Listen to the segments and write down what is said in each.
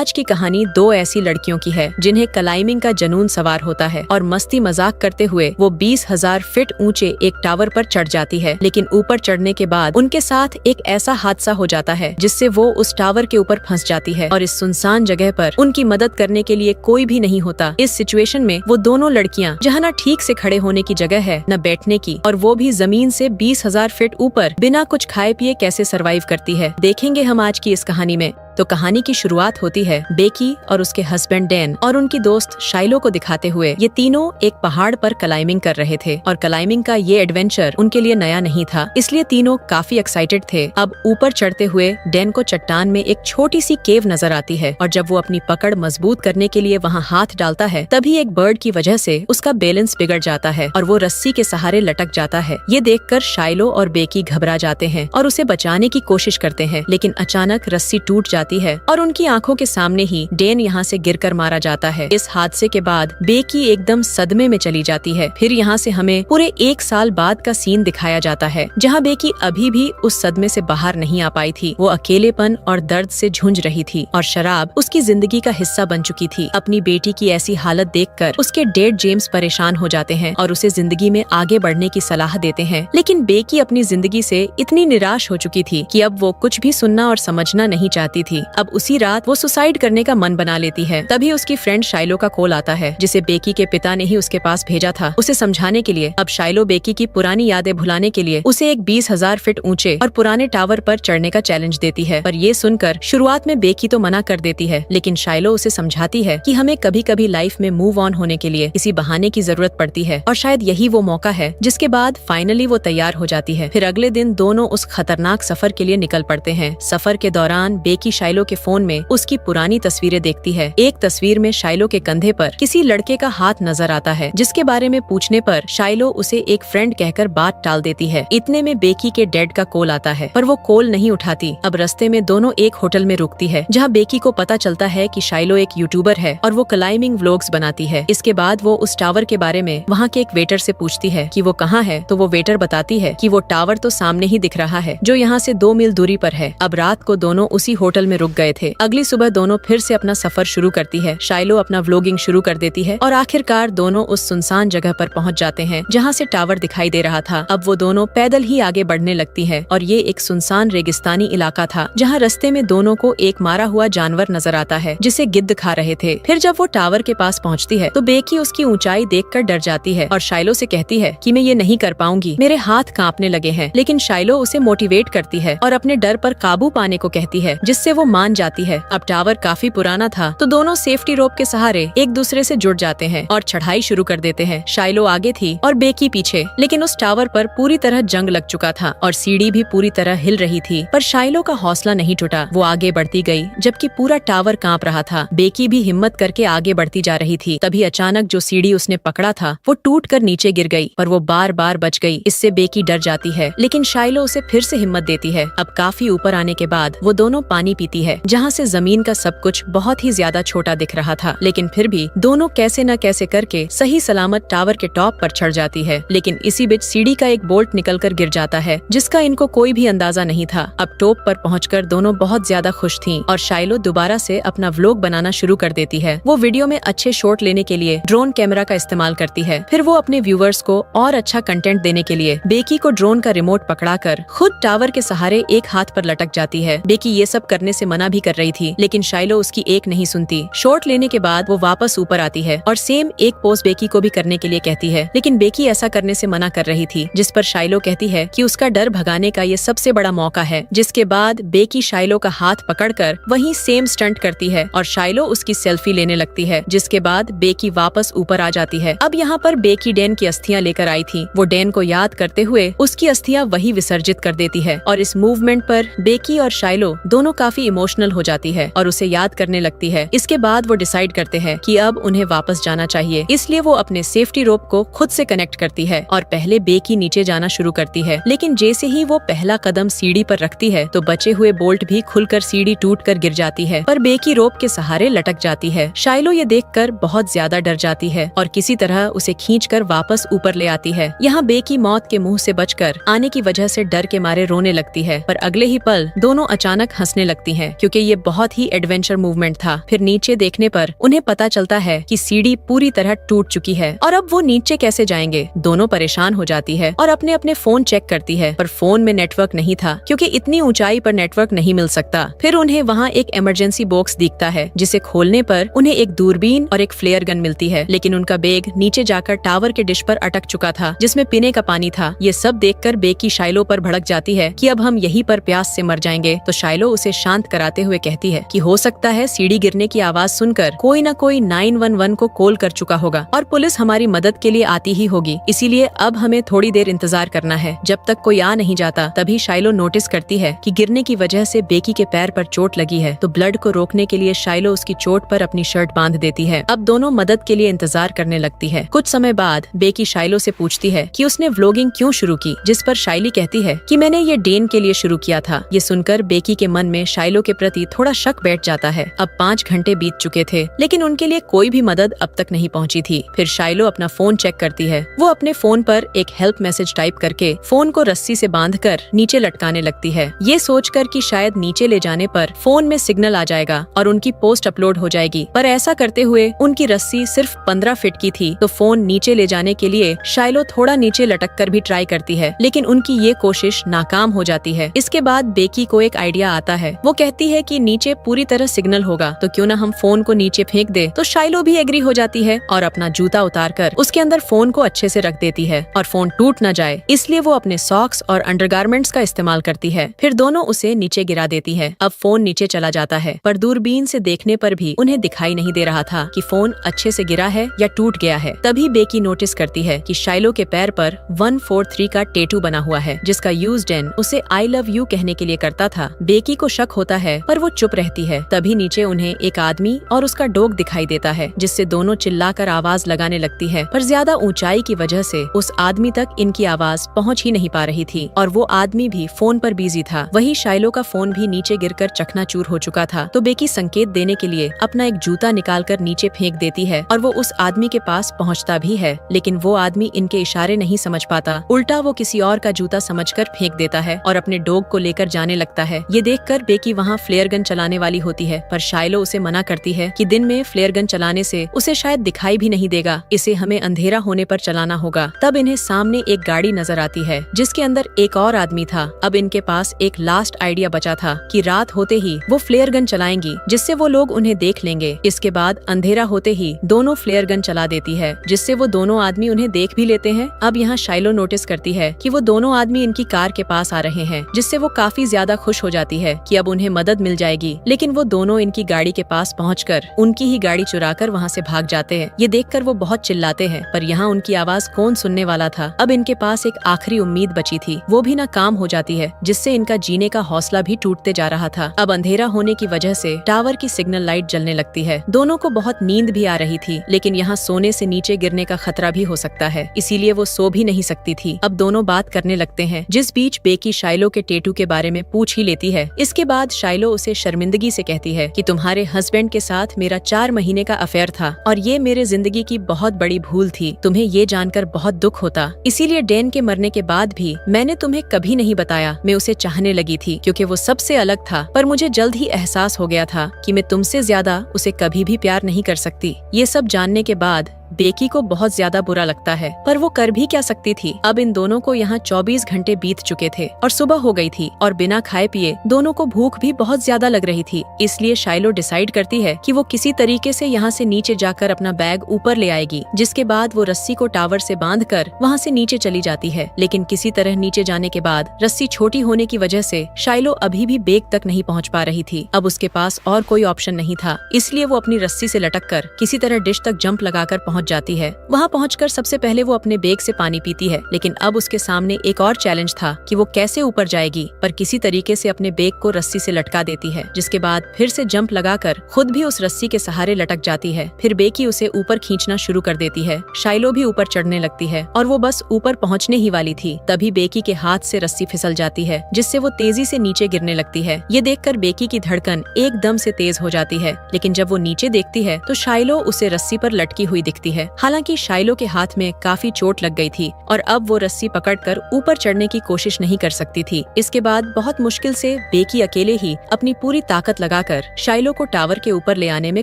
आज की कहानी दो ऐसी लड़कियों की है जिन्हें क्लाइंबिंग का जुनून सवार होता है और मस्ती मजाक करते हुए वो 20,000 फीट ऊंचे एक टावर पर चढ़ जाती है। लेकिन ऊपर चढ़ने के बाद उनके साथ एक ऐसा हादसा हो जाता है जिससे वो उस टावर के ऊपर फंस जाती है और इस सुनसान जगह पर उनकी मदद करने के लिए कोई भी नहीं होता। इस सिचुएशन में वो दोनों लड़कियां जहाँ न ठीक से खड़े होने की जगह है न बैठने की, और वो भी जमीन से 20,000 फीट ऊपर बिना कुछ खाए पिए कैसे सरवाइव करती है, देखेंगे हम आज की इस कहानी में। तो कहानी की शुरुआत होती है बेकी और उसके हस्बैंड डैन और उनकी दोस्त शाइलो को दिखाते हुए। ये तीनों एक पहाड़ पर क्लाइंबिंग कर रहे थे और क्लाइंबिंग का ये एडवेंचर उनके लिए नया नहीं था, इसलिए तीनों काफी एक्साइटेड थे। अब ऊपर चढ़ते हुए डैन को चट्टान में एक छोटी सी केव नजर आती है और जब वो अपनी पकड़ मजबूत करने के लिए वहाँ हाथ डालता है तभी एक बर्ड की वजह से उसका बैलेंस बिगड़ जाता है और वो रस्सी के सहारे लटक जाता है। ये देखकर शाइलो और बेकी घबरा जाते हैं और उसे बचाने की कोशिश करते हैं, लेकिन अचानक रस्सी टूट जाती है और उनकी आंखों के सामने ही डैन यहाँ से गिरकर मारा जाता है। इस हादसे के बाद बेकी एकदम सदमे में चली जाती है। फिर यहाँ से हमें पूरे 1 साल बाद का सीन दिखाया जाता है जहाँ बेकी अभी भी उस सदमे से बाहर नहीं आ पाई थी। वो अकेलेपन और दर्द से झुंझ रही थी और शराब उसकी जिंदगी का हिस्सा बन चुकी थी। अपनी बेटी की ऐसी हालत देखकर उसके डैड जेम्स परेशान हो जाते हैं और उसे जिंदगी में आगे बढ़ने की सलाह देते हैं, लेकिन बेकी अपनी जिंदगी से इतनी निराश हो चुकी थी कि अब वो कुछ भी सुनना और समझना नहीं चाहती थी। अब उसी रात वो सुसाइड करने का मन बना लेती है। तभी उसकी फ्रेंड शाइलो का कॉल आता है जिसे बेकी के पिता ने ही उसके पास भेजा था उसे समझाने के लिए। अब शाइलो बेकी की पुरानी यादें भुलाने के लिए उसे एक 20,000 फीट ऊंचे और पुराने टावर पर चढ़ने का चैलेंज देती है। पर ये सुनकर शुरुआत में बेकी तो मना कर देती है, लेकिन शाइलो उसे समझाती है कि हमें कभी कभी लाइफ में मूव ऑन होने के लिए किसी बहाने की जरूरत पड़ती है और शायद यही वो मौका है। जिसके बाद फाइनली वो तैयार हो जाती है। फिर अगले दिन दोनों उस खतरनाक सफर के लिए निकल पड़ते हैं। सफर के दौरान बेकी शाइलो के फोन में उसकी पुरानी तस्वीरें देखती है। एक तस्वीर में शाइलो के कंधे पर किसी लड़के का हाथ नजर आता है, जिसके बारे में पूछने पर शाइलो उसे एक फ्रेंड कहकर बात टाल देती है। इतने में बेकी के डैड का कॉल आता है, पर वो कॉल नहीं उठाती। अब रास्ते में दोनों एक होटल में रुकती है जहाँ बेकी को पता चलता है कि शाइलो एक यूट्यूबर है और वो क्लाइंबिंग व्लॉग्स बनाती है। इसके बाद वो उस टावर के बारे में वहाँ के एक वेटर से पूछती है कि वो कहाँ है, तो वो वेटर बताती है कि वो टावर तो सामने ही दिख रहा है जो यहाँ से 2 मील दूरी पर है। अब रात को दोनों उसी होटल में रुक गए थे। अगली सुबह दोनों फिर से अपना सफर शुरू करती है। शाइलो अपना व्लॉगिंग शुरू कर देती है और आखिरकार दोनों उस सुनसान जगह पर पहुंच जाते हैं जहां से टावर दिखाई दे रहा था। अब वो दोनों पैदल ही आगे बढ़ने लगती है और ये एक सुनसान रेगिस्तानी इलाका था जहां रास्ते में दोनों को एक मारा हुआ जानवर नजर आता है जिसे गिद्ध खा रहे थे। फिर जब वो टावर के पास पहुंचती है तो बेकी उसकी ऊंचाई देखकर डर जाती है और शाइलो से कहती है कि मैं ये नहीं कर पाऊंगी, मेरे हाथ कांपने लगे हैं। लेकिन शाइलो उसे मोटिवेट करती है और अपने डर पर काबू पाने को कहती है, जिससे वो मान जाती है। अब टावर काफी पुराना था तो दोनों सेफ्टी रोप के सहारे एक दूसरे से जुड़ जाते हैं और चढ़ाई शुरू कर देते हैं। शाइलो आगे थी और बेकी पीछे, लेकिन उस टावर पर पूरी तरह जंग लग चुका था और सीढ़ी भी पूरी तरह हिल रही थी। पर शाइलो का हौसला नहीं टूटा, वो आगे बढ़ती गई जबकि पूरा टावर कांप रहा था। बेकी भी हिम्मत करके आगे बढ़ती जा रही थी। तभी अचानक जो सीढ़ी उसने पकड़ा था वो टूट कर नीचे गिर गई, पर वो बार बार बच गई। इससे बेकी डर जाती है, लेकिन शाइलो उसे फिर से हिम्मत देती है। अब काफी ऊपर आने के बाद वो दोनों पानी पीती है जहाँ से जमीन का सब कुछ बहुत ही ज्यादा छोटा दिख रहा था, लेकिन फिर भी दोनों कैसे न कैसे करके सही सलामत टावर के टॉप पर चढ़ जाती है। लेकिन इसी बीच सीढ़ी का एक बोल्ट निकलकर गिर जाता है जिसका इनको कोई भी अंदाजा नहीं था। अब टॉप पर पहुंचकर दोनों बहुत ज्यादा खुश थीं और शाइलो दोबारा से अपना व्लॉग बनाना शुरू कर देती है। वो वीडियो में अच्छे शॉट लेने के लिए ड्रोन कैमरा का इस्तेमाल करती है। फिर वो अपने व्यूअर्स को और अच्छा कंटेंट देने के लिए बेकी को ड्रोन का रिमोट पकड़ाकर खुद टावर के सहारे एक हाथ पर लटक जाती है। बेकी ये सब करने से मना भी कर रही थी, लेकिन शाइलो उसकी एक नहीं सुनती। शॉट लेने के बाद वो वापस ऊपर आती है और सेम एक पोज बेकी को भी करने के लिए कहती है, लेकिन बेकी ऐसा करने से मना कर रही थी, जिस पर शाइलो कहती है कि उसका डर भगाने का ये सबसे बड़ा मौका है। जिसके बाद बेकी शाइलो का हाथ पकड़कर वही सेम स्टंट करती है और शाइलो उसकी सेल्फी लेने लगती है। जिसके बाद बेकी वापस ऊपर आ जाती है। अब यहाँ पर बेकी डैन की अस्थियां लेकर आई थी। वो डैन को याद करते हुए उसकी अस्थियां वही विसर्जित कर देती है और इस मूवमेंट पर बेकी और शाइलो दोनों काफी इमोशनल हो जाती है और उसे याद करने लगती है। इसके बाद वो डिसाइड करते हैं कि अब उन्हें वापस जाना चाहिए, इसलिए वो अपने सेफ्टी रोप को खुद से कनेक्ट करती है और पहले बेकी नीचे जाना शुरू करती है। लेकिन जैसे ही वो पहला कदम सीढ़ी पर रखती है तो बचे हुए बोल्ट भी खुलकर सीढ़ी टूटकर गिर जाती है, पर बेकी रोप के सहारे लटक जाती है। शाइलो ये देखकर बहुत ज्यादा डर जाती है और किसी तरह उसे खींचकर वापस ऊपर ले आती है। यहाँ बेकी मौत के मुंह से बचकर आने की वजह से डर के मारे रोने लगती है, पर अगले ही पल दोनों अचानक हंसने लगती लगती हैं क्योंकि ये बहुत ही एडवेंचर मूवमेंट था। फिर नीचे देखने पर उन्हें पता चलता है कि सीढ़ी पूरी तरह टूट चुकी है और अब वो नीचे कैसे जाएंगे। दोनों परेशान हो जाती है और अपने अपने फोन चेक करती है, पर फोन में नेटवर्क नहीं था क्योंकि इतनी ऊंचाई पर नेटवर्क नहीं मिल सकता। फिर उन्हें वहाँ एक इमरजेंसी बॉक्स दिखता है जिसे खोलने पर उन्हें एक दूरबीन और एक फ्लेयर गन मिलती है, लेकिन उनका बैग नीचे जाकर टावर के डिश पर अटक चुका था जिसमें पीने का पानी था। ये सब देखकर बेकी शाइलो पर भड़क जाती है कि अब हम यहीं पर प्यास से मर जाएंगे। तो शाइलो उसे शांत कराते हुए कहती है कि हो सकता है सीढ़ी गिरने की आवाज सुनकर कोई न कोई 911 को कॉल कर चुका होगा और पुलिस हमारी मदद के लिए आती ही होगी, इसीलिए अब हमें थोड़ी देर इंतजार करना है जब तक कोई आ नहीं जाता। तभी शाइलो नोटिस करती है कि गिरने की वजह से बेकी के पैर पर चोट लगी है, तो ब्लड को रोकने के लिए शाइलो उसकी चोट पर अपनी शर्ट बांध देती है। अब दोनों मदद के लिए इंतजार करने लगती है। कुछ समय बाद बेकी शाइलो से पूछती है कि उसने व्लॉगिंग क्यों शुरू की, जिस पर शाइली कहती है कि मैंने ये डेन के लिए शुरू किया था। ये सुनकर बेकी के मन में शाइलो के प्रति थोड़ा शक बैठ जाता है। अब 5 घंटे बीत चुके थे लेकिन उनके लिए कोई भी मदद अब तक नहीं पहुंची थी। फिर शाइलो अपना फोन चेक करती है। वो अपने फोन पर एक हेल्प मैसेज टाइप करके फोन को रस्सी से बांधकर नीचे लटकाने लगती है, ये सोचकर कि शायद नीचे ले जाने पर फोन में सिग्नल आ जाएगा और उनकी पोस्ट अपलोड हो जाएगी। पर ऐसा करते हुए उनकी रस्सी सिर्फ 15 फीट की थी, तो फोन नीचे ले जाने के लिए शाइलो थोड़ा नीचे लटक कर भी ट्राई करती है, लेकिन उनकी ये कोशिश नाकाम हो जाती है। इसके बाद बेकी को एक आइडिया आता है। वो कहती है कि नीचे पूरी तरह सिग्नल होगा, तो क्यों ना हम फोन को नीचे फेंक दे। तो शाइलो भी एग्री हो जाती है और अपना जूता उतार कर उसके अंदर फोन को अच्छे से रख देती है और फोन टूट न जाए इसलिए वो अपने सॉक्स और अंडरगारमेंट्स का इस्तेमाल करती है। फिर दोनों उसे नीचे गिरा देती है। अब फोन नीचे चला जाता है, पर दूरबीन से देखने पर भी उन्हें दिखाई नहीं दे रहा था कि फोन अच्छे से गिरा है या टूट गया है। तभी बेकी नोटिस करती है कि शाइलो के पैर पर 143 का टैटू बना हुआ है, जिसका यूज डेन उसे आई लव यू कहने के लिए करता था। बेकी को शक होता है पर वो चुप रहती है। तभी नीचे उन्हें एक आदमी और उसका डॉग दिखाई देता है, जिससे दोनों चिल्लाकर आवाज लगाने लगती है, पर ज्यादा ऊंचाई की वजह से उस आदमी तक इनकी आवाज पहुंच ही नहीं पा रही थी और वो आदमी भी फोन पर बिजी था। वही शाइलो का फोन भी नीचे गिरकर चकनाचूर हो चुका था। तो बेकी संकेत देने के लिए अपना एक जूता निकालकर नीचे फेंक देती है और वो उस आदमी के पास पहुंचता भी है, लेकिन वो आदमी इनके इशारे नहीं समझ पाता। उल्टा वो किसी और का जूता समझकर फेंक देता है और अपने डॉग को लेकर जाने लगता है। ये देखकर बेकी वहाँ फ्लेयर गन चलाने वाली होती है, पर शाइलो उसे मना करती है कि दिन में फ्लेयर गन चलाने से उसे शायद दिखाई भी नहीं देगा, इसे हमें अंधेरा होने पर चलाना होगा। तब इन्हें सामने एक गाड़ी नजर आती है जिसके अंदर एक और आदमी था। अब इनके पास एक लास्ट आइडिया बचा था कि रात होते ही वो फ्लेयर गन चलाएंगी, जिससे वो लोग उन्हें देख लेंगे। इसके बाद अंधेरा होते ही दोनों फ्लेयर गन चला देती है, जिससे वो दोनों आदमी उन्हें देख भी लेते हैं। अब यहाँ शाइलो नोटिस करती है कि वो दोनों आदमी इनकी कार के पास आ रहे हैं, जिससे वो काफी ज्यादा खुश हो जाती है कि अब उन्हें मदद मिल जाएगी। लेकिन वो दोनों इनकी गाड़ी के पास पहुंचकर उनकी ही गाड़ी चुराकर वहाँ से भाग जाते हैं। ये देखकर वो बहुत चिल्लाते हैं, पर यहाँ उनकी आवाज कौन सुनने वाला था। अब इनके पास एक आखिरी उम्मीद बची थी, वो भी नाकाम हो जाती है, जिससे इनका जीने का हौसला भी टूटते जा रहा था। अब अंधेरा होने की वजह से टावर की सिग्नल लाइट जलने लगती है। दोनों को बहुत नींद भी आ रही थी, लेकिन यहाँ सोने से नीचे गिरने का खतरा भी हो सकता है, इसीलिए वो सो भी नहीं सकती थी। अब दोनों बात करने लगते हैं, जिस बीच बेकी शाइलो के टैटू के बारे में पूछ ही लेती है। इसके बाद शाइलो उसे शर्मिंदगी से कहती है कि तुम्हारे हस्बैंड के साथ मेरा 4 महीने का अफेयर था और ये मेरे जिंदगी की बहुत बड़ी भूल थी। तुम्हें ये जानकर बहुत दुख होता, इसीलिए डैन के मरने के बाद भी मैंने तुम्हें कभी नहीं बताया। मैं उसे चाहने लगी थी क्योंकि वो सबसे अलग था, पर मुझे जल्द ही एहसास हो गया था कि मैं तुमसे ज्यादा उसे कभी भी प्यार नहीं कर सकती। ये सब जानने के बाद बेकी को बहुत ज्यादा बुरा लगता है, पर वो कर भी क्या सकती थी। अब इन दोनों को यहाँ 24 घंटे बीत चुके थे और सुबह हो गई थी और बिना खाए पिए दोनों को भूख भी बहुत ज्यादा लग रही थी। इसलिए शाइलो डिसाइड करती है कि वो किसी तरीके से यहाँ से नीचे जाकर अपना बैग ऊपर ले आएगी, जिसके बाद वो रस्सी को टावर से बांधकर वहाँ से नीचे चली जाती है। लेकिन किसी तरह नीचे जाने के बाद रस्सी छोटी होने की वजह से शाइलो अभी भी बैग तक नहीं पहुँच पा रही थी। अब उसके पास और कोई ऑप्शन नहीं था, इसलिए वो अपनी रस्सी से लटक कर किसी तरह डिश तक जंप लगाकर पहुँच जाती है। वहाँ पहुंचकर सबसे पहले वो अपने बैग से पानी पीती है, लेकिन अब उसके सामने एक और चैलेंज था कि वो कैसे ऊपर जाएगी, पर किसी तरीके से अपने बैग को रस्सी से लटका देती है, जिसके बाद फिर से जंप लगाकर खुद भी उस रस्सी के सहारे लटक जाती है। फिर बेकी उसे ऊपर खींचना शुरू कर देती है। शाइलो भी ऊपर चढ़ने लगती है और वो बस ऊपर पहुँचने ही वाली थी, तभी बेकी के हाथ से रस्सी फिसल जाती है, जिससे वो तेजी से नीचे गिरने लगती है। ये देखकर बेकी की धड़कन एकदम से तेज हो जाती है, लेकिन जब वो नीचे देखती है तो शाइलो उसे रस्सी पर लटकी हुई दिखती है। हालांकि शाइलो के हाथ में काफी चोट लग गई थी और अब वो रस्सी पकड़कर ऊपर चढ़ने की कोशिश नहीं कर सकती थी। इसके बाद बहुत मुश्किल से बेकी अकेले ही अपनी पूरी ताकत लगाकर शाइलो को टावर के ऊपर ले आने में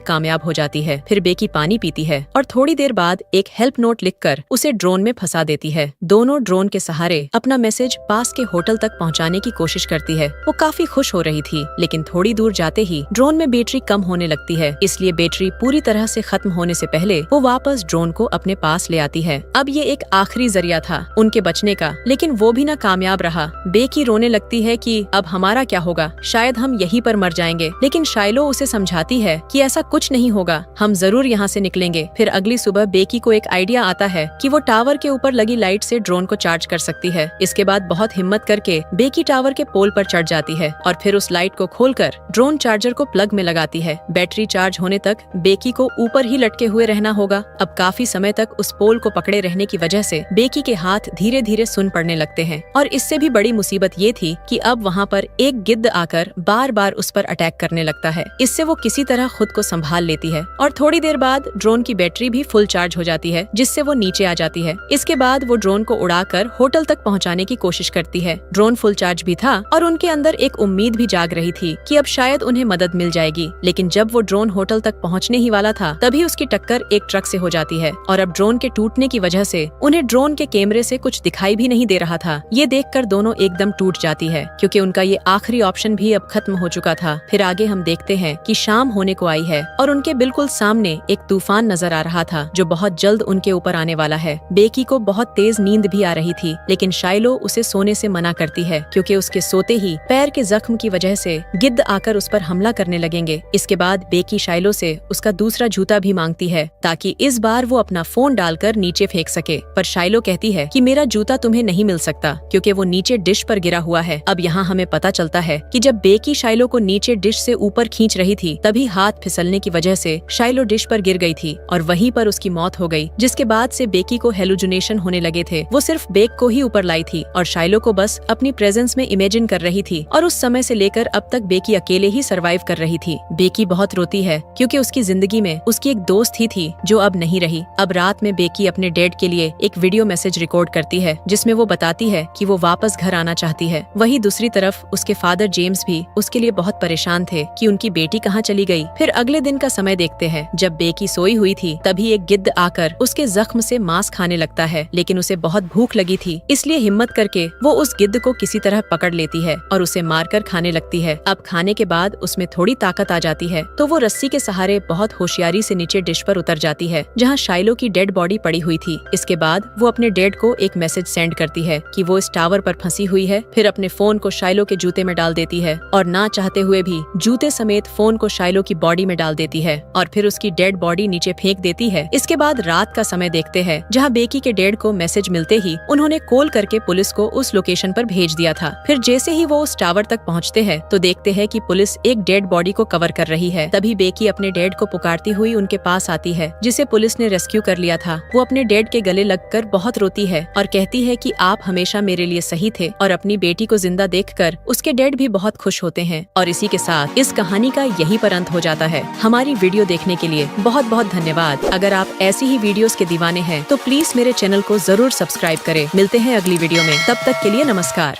कामयाब हो जाती है। फिर बेकी पानी पीती है और थोड़ी देर बाद एक हेल्प नोट लिखकर उसे ड्रोन में फंसा देती है। दोनों ड्रोन के सहारे अपना मैसेज पास के होटल तक पहुंचाने की कोशिश करती है। वो काफी खुश हो रही थी, लेकिन थोड़ी दूर जाते ही ड्रोन में बैटरी कम होने लगती है। इसलिए बैटरी पूरी तरह से खत्म होने से पहले वो वापस ड्रोन को अपने पास ले आती है। अब ये एक आखिरी जरिया था उनके बचने का, लेकिन वो भी ना कामयाब रहा। बेकी रोने लगती है कि अब हमारा क्या होगा, शायद हम यहीं पर मर जाएंगे। लेकिन शाइलो उसे समझाती है कि ऐसा कुछ नहीं होगा, हम जरूर यहाँ से निकलेंगे। फिर अगली सुबह बेकी को एक आइडिया आता है कि वो टावर के ऊपर लगी लाइट से ड्रोन को चार्ज कर सकती है। इसके बाद बहुत हिम्मत करके बेकी टावर के पोल पर चढ़ जाती है और फिर उस लाइट को खोलकर ड्रोन चार्जर को प्लग में लगाती है। बैटरी चार्ज होने तक बेकी को ऊपर ही लटके हुए रहना होगा। अब काफी समय तक उस पोल को पकड़े रहने की वजह से बेकी के हाथ धीरे धीरे सुन पड़ने लगते हैं। और इससे भी बड़ी मुसीबत ये थी कि अब वहाँ पर एक गिद्ध आकर बार बार उस पर अटैक करने लगता है। इससे वो किसी तरह खुद को संभाल लेती है और थोड़ी देर बाद ड्रोन की बैटरी भी फुल चार्ज हो जाती है, जिससे वो नीचे आ जाती है। इसके बाद वो ड्रोन को उड़ाकर होटल तक पहुँचाने की कोशिश करती है। ड्रोन फुल चार्ज भी था और उनके अंदर एक उम्मीद भी जाग रही थी कि अब शायद उन्हें मदद मिल जाएगी। लेकिन जब वो ड्रोन होटल तक पहुँचने ही वाला था, तभी उसकी टक्कर एक ट्रक से हो जाती है और अब ड्रोन के टूटने की वजह से उन्हें ड्रोन के कैमरे से कुछ दिखाई भी नहीं दे रहा था। ये देखकर दोनों एकदम टूट जाती है, क्योंकि उनका ये आखिरी ऑप्शन भी अब खत्म हो चुका था। फिर आगे हम देखते हैं कि शाम होने को आई है और उनके बिल्कुल सामने एक तूफान नजर आ रहा था जो बहुत जल्द उनके ऊपर आने वाला है। बेकी को बहुत तेज नींद भी आ रही थी, लेकिन शाइलो उसे सोने से मना करती है, क्योंकि उसके सोते ही पैर के जख्म की वजह से गिद्ध आकर उस पर हमला करने लगेंगे। इसके बाद बेकी शाइलो से उसका दूसरा जूता भी मांगती है, ताकि इस बार वो अपना फोन डालकर नीचे फेंक सके। पर शाइलो कहती है कि मेरा जूता तुम्हें नहीं मिल सकता, क्योंकि वो नीचे डिश पर गिरा हुआ है। अब यहाँ हमें पता चलता है कि जब बेकी शाइलो को नीचे डिश से ऊपर खींच रही थी, तभी हाथ फिसलने की वजह से शाइलो डिश पर गिर गई थी और वहीं पर उसकी मौत हो गई। जिसके बाद से बेकी को हेलुसिनेशन होने लगे थे। वो सिर्फ बेक को ही ऊपर लाई थी और शाइलो को बस अपनी प्रेजेंस में इमेजिन कर रही थी। और उस समय से लेकर अब तक बेकी अकेले ही सरवाइव कर रही थी। बेकी बहुत रोती है, क्योंकि उसकी जिंदगी में उसकी एक दोस्त ही थी जो अब नहीं रही। अब रात में बेकी अपने डैड के लिए एक वीडियो मैसेज रिकॉर्ड करती है, जिसमें वो बताती है कि वो वापस घर आना चाहती है। वहीं दूसरी तरफ उसके फादर जेम्स भी उसके लिए बहुत परेशान थे कि उनकी बेटी कहाँ चली गई। फिर अगले दिन का समय देखते हैं। जब बेकी सोई हुई थी, तभी एक गिद्ध आकर उसके जख्म से मांस खाने लगता है, लेकिन उसे बहुत भूख लगी थी, इसलिए हिम्मत करके वो उस गिद्ध को किसी तरह पकड़ लेती है और उसे मारकर खाने लगती है। अब खाने के बाद उसमें थोड़ी ताकत आ जाती है, तो वो रस्सी के सहारे बहुत होशियारी से नीचे डिश पर उतर जाती है, जहाँ शाइलो की डेड बॉडी पड़ी हुई थी। इसके बाद वो अपने डैड को एक मैसेज सेंड करती है कि वो इस टावर पर फंसी हुई है। फिर अपने फोन को शाइलो के जूते में डाल देती है और ना चाहते हुए भी जूते समेत फोन को शाइलो की बॉडी में डाल देती है और फिर उसकी डेड बॉडी नीचे फेंक देती है। इसके बाद रात का समय देखते हैं, जहाँ बेकी के डैड को मैसेज मिलते ही उन्होंने कॉल करके पुलिस को उस लोकेशन पर भेज दिया था। फिर जैसे ही वो उस टावर तक पहुँचते हैं, तो देखते हैं कि पुलिस एक डेड बॉडी को कवर कर रही है। तभी बेकी अपने डैड को पुकारती हुई उनके पास आती है, जिसे पुलिस ने रेस्क्यू कर लिया था। वो अपने डैड के गले लगकर बहुत रोती है और कहती है कि आप हमेशा मेरे लिए सही थे, और अपनी बेटी को जिंदा देखकर उसके डैड भी बहुत खुश होते हैं। और इसी के साथ इस कहानी का यहीं पर अंत हो जाता है। हमारी वीडियो देखने के लिए बहुत बहुत धन्यवाद। अगर आप ऐसी ही वीडियोस के दीवाने हैं, तो प्लीज मेरे चैनल को जरूर सब्सक्राइब करें। मिलते हैं अगली वीडियो में, तब तक के लिए नमस्कार।